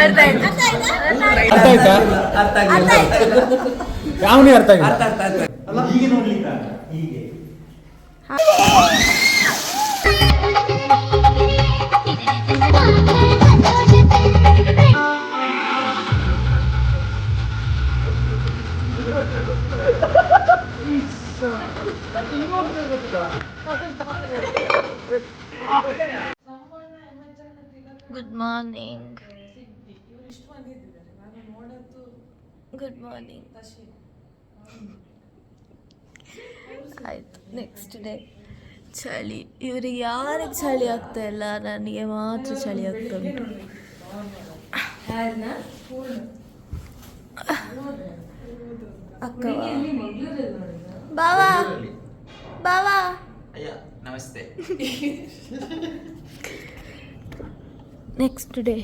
ಅರ್ಥ ಆಯ್ತಾ? ಯಾವನೇ ಅರ್ಥ ಆಗಿಲ್ಲ. ಹೀಗೆ ನೋಡ್ಲಿಕ್ಕೆ ಹೀಗೆ ಗುಡ್ ಮಾರ್ನಿಂಗ್. Good morning. ಆಯ್ತು, ನೆಕ್ಸ್ಟ್ ಡೇ. ಚಳಿ, ಇವರಿಗೆ ಯಾರಿಗೆ ಚಳಿ ಆಗ್ತಾ ಇಲ್ಲ, ನನಗೆ ಮಾತ್ರ ಚಳಿ ಆಗ್ತಾ ಉಂಟು. ಅಕ್ಕ ಬಾವಾ ಬಾವಾ ನಮಸ್ತೆ. Next day.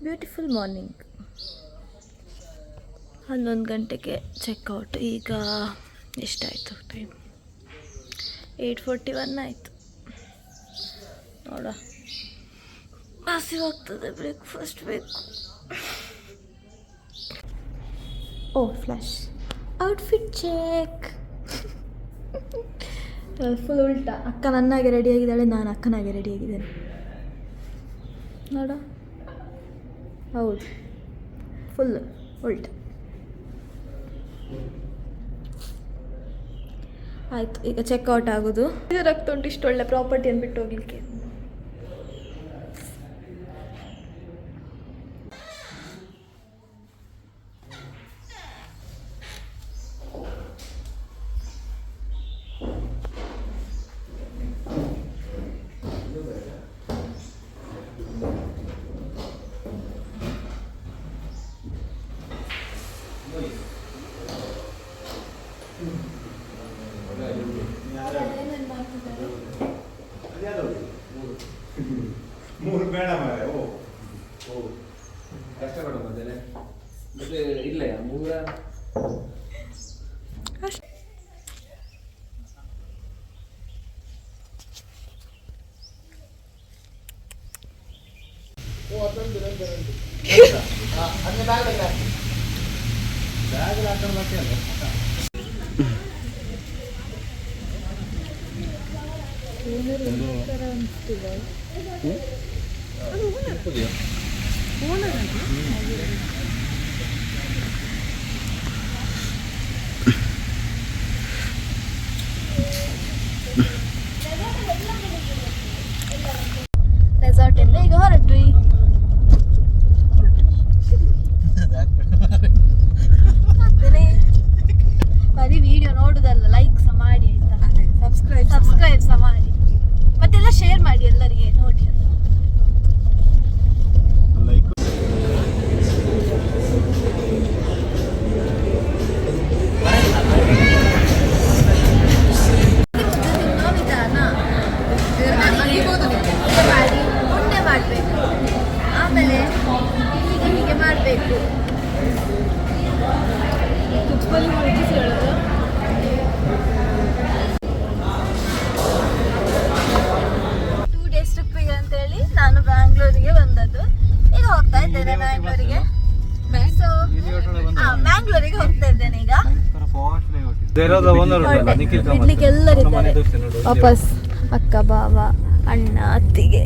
Beautiful morning. 11 ಗಂಟೆಗೆ ಚೆಕ್ಔಟ್. ಈಗ ಎಷ್ಟಾಯಿತು ಟೈಮ್? 8:41 ಆಯಿತು. ನೋಡ, ಹಸಿವಾಗ್ತದೆ, ಬ್ರೇಕ್ಫಾಸ್ಟ್ ಬೇಕು. ಓ ಫ್ಲಾಶ್ ಔಟ್ಫಿಟ್ ಚೆಕ್. ಫುಲ್ ಉಲ್ಟಾ. ಅಕ್ಕ ನನ್ನಾಗೆ ರೆಡಿಯಾಗಿದ್ದಾಳೆ, ನಾನು ಅಕ್ಕನಾಗೆ ರೆಡಿಯಾಗಿದ್ದೇನೆ. ನೋಡ, ಹೌದು, ಫುಲ್ ಉಲ್ಟಾ. ಆಯಿತು, ಈಗ ಚೆಕ್ಔಟ್ ಆಗೋದು. ರಕ್ತ ಉಂಟು, ಇಷ್ಟು ಒಳ್ಳೆ ಪ್ರಾಪರ್ಟಿಯನ್ನು ಬಿಟ್ಟು ಹೋಗ್ಲಿಕ್ಕೆ. ಮೂರು ಬೇಡ ಮಾರೆ. ಓ ಕಷ್ಟಪಡ ಮೊದಲೇ ಮತ್ತೆ ಇಲ್ಲ ಮೂರ ಬ್ಯಾಗ್ ಹಾಕೊಂಡು ಬರ್ತೀಯಲ್ಲ. ರೆಸಾರ್ಟ್ ಎಲ್ಲ ಈಗ ಹೊರಟ್ವಿ. ಬರೀ ವಿಡಿಯೋ ನೋಡುದಲ್ಲ, ಲೈಕ್ ಸಹ ಮಾಡಿ ಆಯ್ತಾ, ಸಬ್ಸ್ಕ್ರೈಬ್ ಸಹ ಮಾಡಿ, ಮತ್ತೆಲ್ಲ ಶೇರ್ ಮಾಡಿ ಎಲ್ಲರಿಗೆ ನೋಡಿ ಅಂತ. ಉಂಡೆ ಮಾಡಬೇಕು, ಆಮೇಲೆ ಹೀಗೆ ಮಾಡಬೇಕು. ಅಂತೇಳಿ ನಾನು ಬ್ಯಾಂಗ್ಳೂರಿಗೆ ಬಂದದ್ದು. ಈಗ ಹೋಗ್ತಾ ಇದ್ದೇನೆ ಬ್ಯಾಂಗ್ಳೂರಿಗೆ. ಸೊ ಬ್ಯಾಂಗ್ಳೂರಿಗೆ ಹೋಗ್ತಾ ಇದ್ದೇನೆ ಈಗ. ಬಿಡ್ಲಿಕ್ಕೆ ಎಲ್ಲರಿದ್ದಾರೆ ವಾಪಸ್. ಅಕ್ಕ, ಬಾವ, ಅಣ್ಣ, ಅತ್ತಿಗೆ,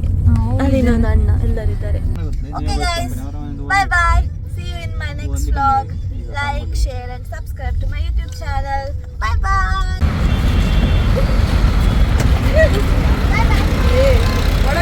ಅಲ್ಲಿನೊಂದು ಅಣ್ಣ, ಎಲ್ಲರಿದ್ದಾರೆ. Okay guys, bye bye. See you in my next vlog. Like, share and subscribe to my YouTube channel. Bye.